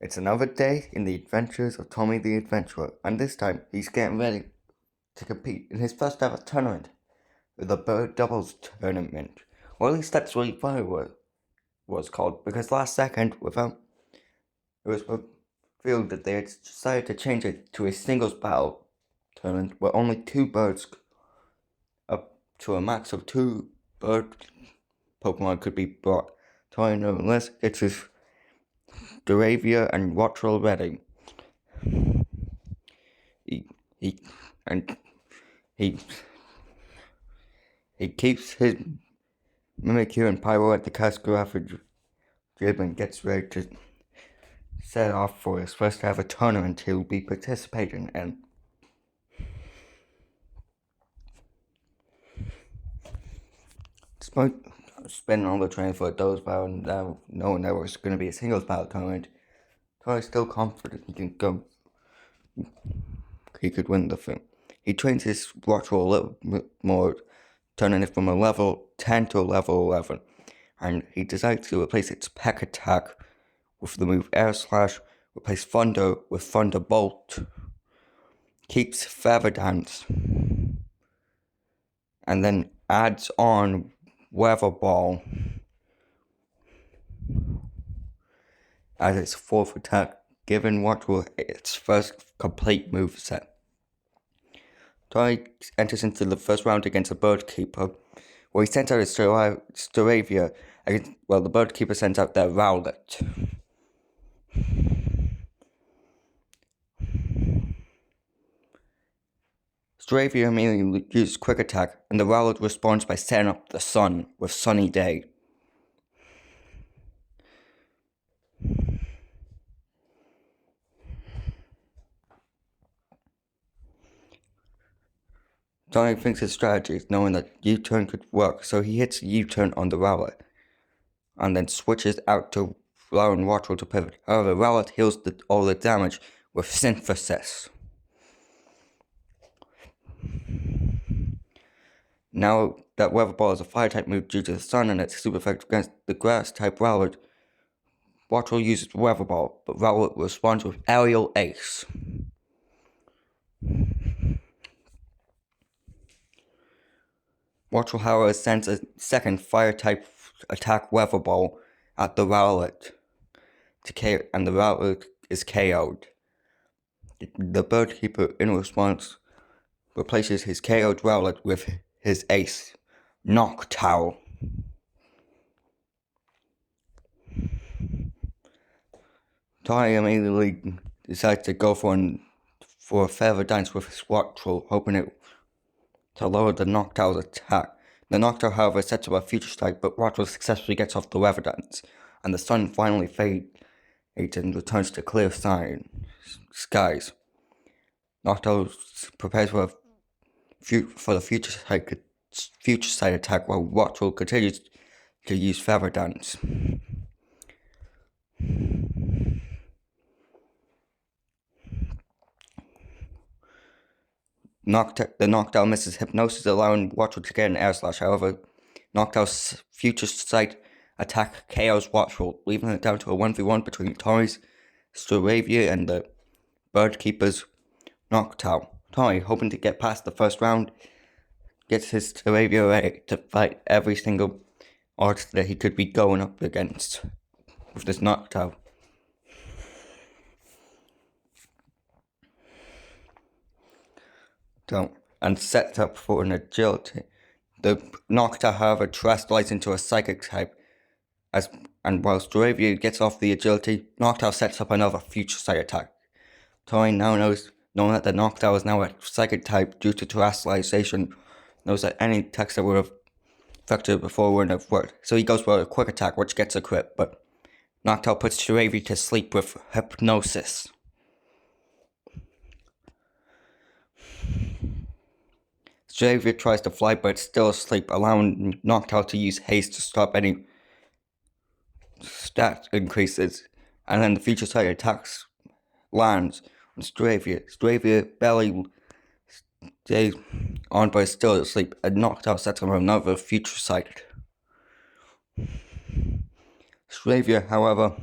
It's another day in the adventures of Tommy the Adventurer, and this time he's getting ready to compete in his first ever tournament, the Bird Doubles Tournament. Or at least that's what he thought it was called, because last second, it was revealed that they had decided to change it to a singles battle tournament where only two birds, up to a max of two bird Pokemon, could be brought. Tony, no less, it's his Duravia and Wattrel ready. He and he keeps his Mimikyu and Pyro at the Cascarapha Gym and gets ready to set off for his first ever tournament he'll be participating in. Despite spending all the training for a doubles battle and knowing there was going to be a singles battle tournament, Tori's still confident he could win the thing. He trains his Wattrel a little bit more, turning it from a level 10 to a level 11, and he decides to replace its Peck Attack with the move Air Slash, replace Thunder with Thunderbolt, keeps Feather Dance, and then adds on Weather Ball as its fourth attack, giving Wattrel its first complete move set. Tori enters into the first round against the Bird Keeper, where he sends out his Staravia. The Bird Keeper sends out their Rowlet. Staravia immediately uses Quick Attack, and the Rowlet responds by setting up the sun with Sunny Day. Tony thinks his strategy is knowing that U-turn could work, so he hits U-turn on the Rowlet, and then switches out to allowing Wattrel to pivot. However, Rowlet heals all the damage with Synthesis. Now that Weather Ball is a Fire-type move due to the sun and its super effect against the Grass-type Rowlet, Wattrel uses Weather Ball, but Rowlet responds with Aerial Ace. Wattrel, however, sends a second Fire-type attack Weather Ball at the Rowlet, and the Rowlet is KO'd. The Bird Keeper, in response, replaces his KO'd Rowlet with his ace, Noctowl. Tori immediately decides to go for a Feather Dance with his Wattrel, hoping it to lower the Noctowl's attack. The Noctowl, however, sets up a Future Strike, but Wattrel successfully gets off the Weather Dance, and the sun finally fades and returns to clear skies. Noctowl prepares for the Future Sight attack, while Wattrel continues to use Feather Dance. The Noctowl misses Hypnosis, allowing Wattrel to get an Air Slash. However, Noctowl's Future Sight attack KOs Wattrel, leaving it down to a 1v1 between Tori's Staravia and the Bird Keeper's Noctowl. Tori, hoping to get past the first round, gets his Staravia ready to fight every single odds that he could be going up against with this Noctowl. And sets up for an agility. The Noctowl, however, terrestrializes into a Psychic type, and while Staravia gets off the agility, Noctowl sets up another Future Sight attack. Tori now knowing that the Noctowl is now a Psychic type due to terrestrialization, knows that any attacks that would have affected it before wouldn't have worked. So he goes for a Quick Attack, which gets a crit, but Noctowl puts Staravia to sleep with Hypnosis. Staravia tries to fly, but it's still asleep, allowing Noctowl to use haste to stop any stat increases, and then the Future Sight attacks lands on Staravia. Staravia barely stays on, but is still asleep, and Noctowl sets up another Future Sight. Staravia, however,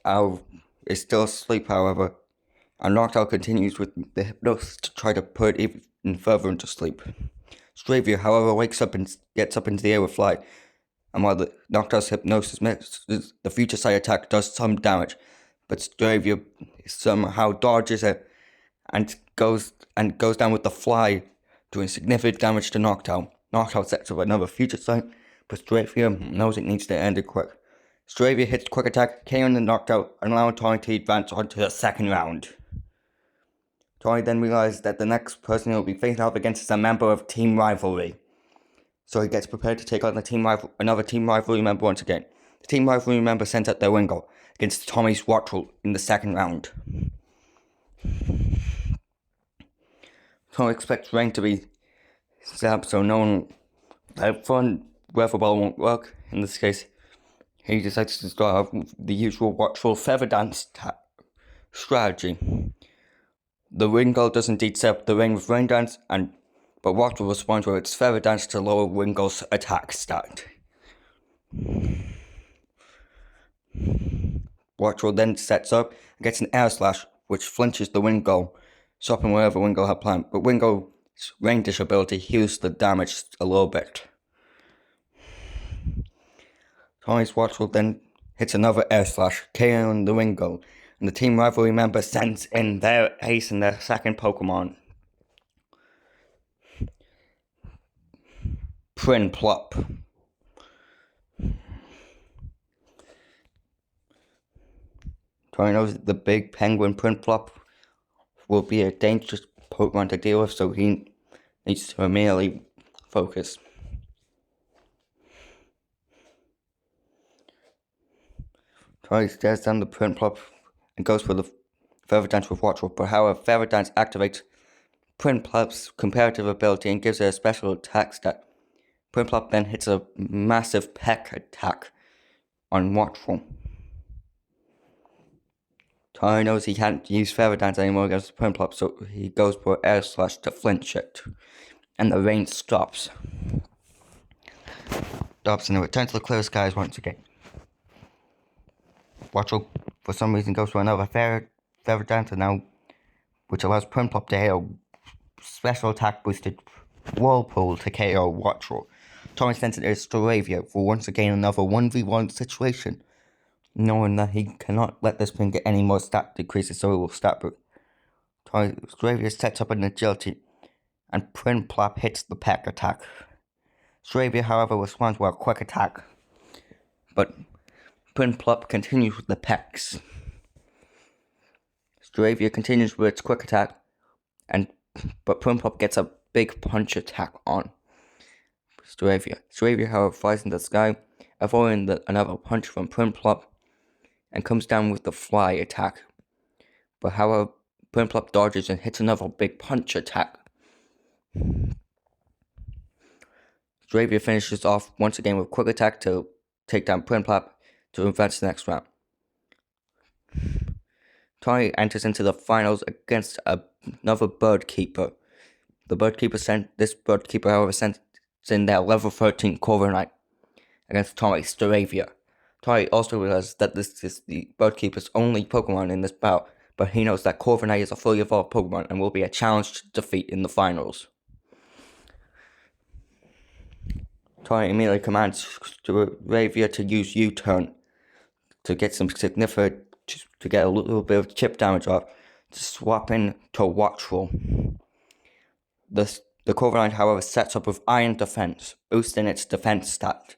Owl is still asleep, however, and Knocked Out continues with the hypnosis to try to put it even further into sleep. Stravia, however, wakes up and gets up into the air with Fly, and while the Knocked Out's hypnosis misses, the future sight attack does some damage, but Stravia somehow dodges it and goes down with the Fly, doing significant damage to Knocked Out. Knocked Out sets up another future sight, but Stravia knows it needs to end it quick. Stravia hits quick attack, KOing the Knocked Out, and allowing Tommy to advance onto the second round. Tommy then realizes that the next person he'll be facing off against is a member of Team Rivalry. So he gets prepared to take on another Team Rivalry member once again. The Team Rivalry member sends out their Wingo against Tommy's Wattrel in the second round. Tommy expects rain to be set so no fun weather ball won't work. In this case, he decides to start the usual Wattrel feather dance strategy. The Wingull does indeed set up the ring with rain dance, but Wattrel responds with its feather dance to lower Wingull's attack stat. Wattrel then sets up and gets an air slash, which flinches the Wingull, stopping whatever Wingull had planned, but Wingull's rain dish ability heals the damage a little bit. Tommy's Wattrel then hits another air slash, KOing the Wingull, and the Team Rivalry member sends in their ace and their second Pokemon. Prinplup. Tommy knows that the big penguin Prinplup will be a dangerous Pokemon to deal with, so he needs to immediately focus. Tommy stares down the Prinplup and goes for the Feather Dance with Wattrel, but however, Feather Dance activates Prinplup's comparative ability and gives it a special attack stat. Prinplup then hits a massive peck attack on Wattrel. Tommy knows he can't use Feather Dance anymore against Prinplup, so he goes for Air Slash to flinch it. And the rain stops. And it returns to the clear skies once again. Wattrel, for some reason, goes for another Feather Dance now, which allows Prinplup to hit a special attack boosted Whirlpool to KO Wattrel. Tommy sends it to Stravia for once again another 1v1 situation, knowing that he cannot let this thing get any more stat decreases, so it will stat boost. Stravia sets up an agility, and Prinplup hits the peck attack. Stravia, however, responds with a quick attack, but Prinplup continues with the pecks. Stravia continues with its quick attack, but Prinplup gets a big punch attack on Stravia. Stravia, however, flies into the sky, avoiding another punch from Prinplup, and comes down with the fly attack. But however, Prinplup dodges and hits another big punch attack. Stravia finishes off once again with quick attack to take down Prinplup to advance the next round. Tommy enters into the finals against another Bird Keeper. This Bird Keeper, however, sends in their level 13 Corviknight against Tommy Stravia. Tommy also realizes that this is the Bird Keeper's only Pokemon in this bout, but he knows that Corviknight is a fully evolved Pokemon and will be a challenge to defeat in the finals. Tommy immediately commands Stravia to use U-turn to get some significant, to get a little bit of chip damage off, to swap in to Wattrel. The Corviknight, however, sets up with Iron Defense, boosting its defense stat.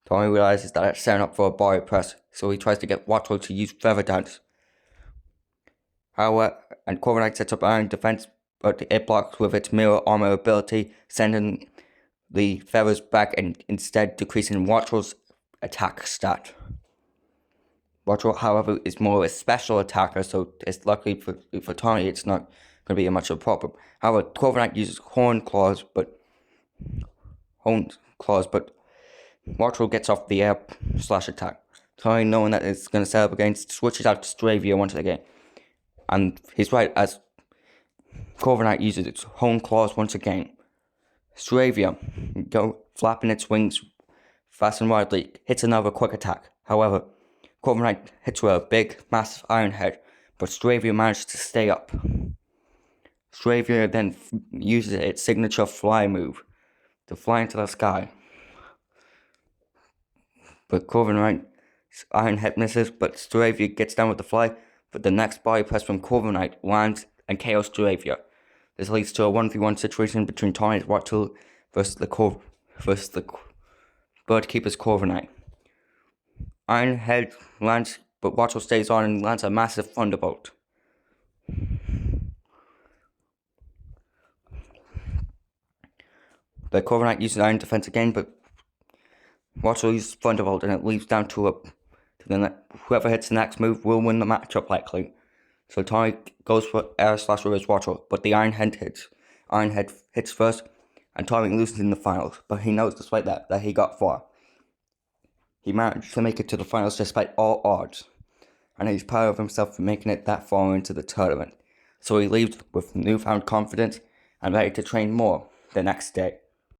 Tommy realizes that it's setting up for a body press, so he tries to get Wattrel to use Feather Dance. However, and Corviknight sets up Iron Defense, but it blocks with its Mirror Armor ability, sending the feathers back and instead decreasing Wattrel's attack stat. Wattrel, however, is more of a special attacker, so it's luckily for Tommy, it's not going to be much of a problem. However, Corviknight uses Horn Claws, but Wattrel gets off the air slash attack. Tommy, knowing that it's going to set up against, switches out to Stravia once again. And he's right, as Corviknight uses its Horn Claws once again. Stravia, flapping its wings fast and widely, hits another quick attack. However, Corvin Knight hits with a big, massive iron head, but Stravia manages to stay up. Stravia then uses its signature fly move to fly into the sky. But Corvin Knight's iron head misses, but Stravia gets down with the fly, but the next body press from Corvin Knight lands and KOs Stravia. This leads to a 1v1 situation between Tommy's Watchel versus the Bird Keeper's Corvin Knight. Iron head lands, but Watchel stays on and lands a massive thunderbolt. But Corvin Knight uses iron defense again, but Watchel uses thunderbolt, and it leads down to whoever hits the next move will win the matchup likely. So Tommy goes for air slash reverse Watchel, but the Iron Head hits first, and Tommy loses in the finals. But he knows despite that he got far. He managed to make it to the finals despite all odds, and he's proud of himself for making it that far into the tournament. So he leaves with newfound confidence and ready to train more the next day.